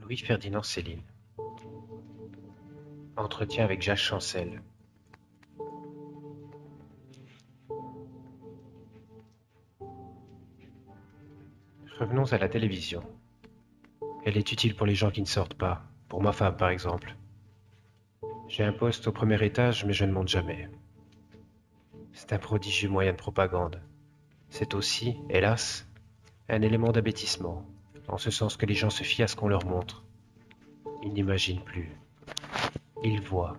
Louis-Ferdinand Céline. Entretien avec Jacques Chancel. Revenons à la télévision. Elle est utile pour les gens qui ne sortent pas, pour ma femme par exemple. J'ai un poste au premier étage, mais je ne monte jamais. C'est un prodigieux moyen de propagande. C'est aussi, hélas, un élément d'abêtissement, en ce sens que les gens se fient à ce qu'on leur montre. Ils n'imaginent plus. Ils voient.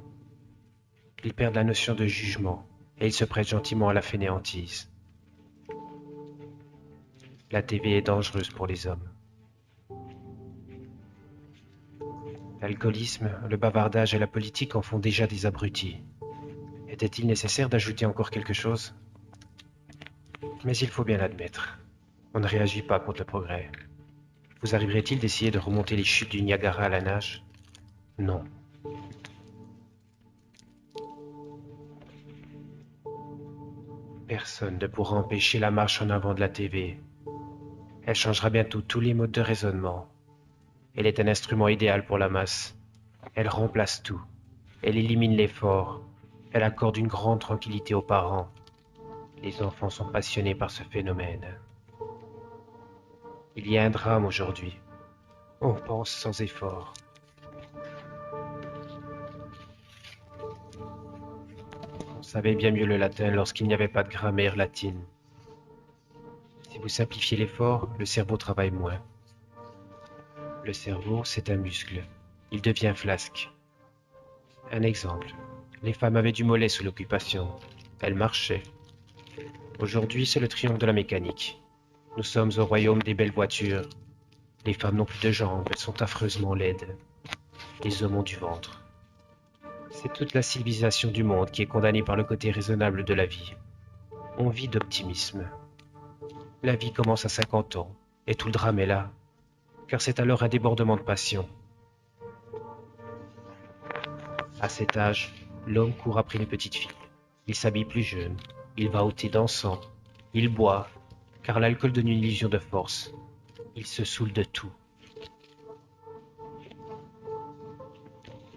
Ils perdent la notion de jugement, et ils se prêtent gentiment à la fainéantise. La TV est dangereuse pour les hommes. L'alcoolisme, le bavardage et la politique en font déjà des abrutis. Était-il nécessaire d'ajouter encore quelque chose? Mais il faut bien l'admettre. On ne réagit pas contre le progrès. Vous arriverait-il d'essayer de remonter les chutes du Niagara à la nage? Non. Personne ne pourra empêcher la marche en avant de la TV. Elle changera bientôt tous les modes de raisonnement. Elle est un instrument idéal pour la masse. Elle remplace tout. Elle élimine l'effort. Elle accorde une grande tranquillité aux parents. Les enfants sont passionnés par ce phénomène. Il y a un drame aujourd'hui. On pense sans effort. On savait bien mieux le latin lorsqu'il n'y avait pas de grammaire latine. Si vous simplifiez l'effort, le cerveau travaille moins. Le cerveau, c'est un muscle. Il devient flasque. Un exemple. Les femmes avaient du mollet sous l'occupation. Elles marchaient. Aujourd'hui, c'est le triomphe de la mécanique. Nous sommes au royaume des belles voitures. Les femmes n'ont plus de jambes, elles sont affreusement laides. Les hommes ont du ventre. C'est toute la civilisation du monde qui est condamnée par le côté raisonnable de la vie. On vit d'optimisme. La vie commence à 50 ans, et tout le drame est là, car c'est alors un débordement de passion. À cet âge, l'homme court après les petites filles. Il s'habille plus jeune, il va au thé dansant, il boit, car l'alcool donne une illusion de force. Il se saoule de tout.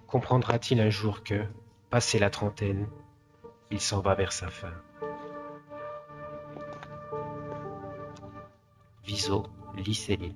Comprendra-t-il un jour que, passé la trentaine, il s'en va vers sa fin? Viso, lit Céline.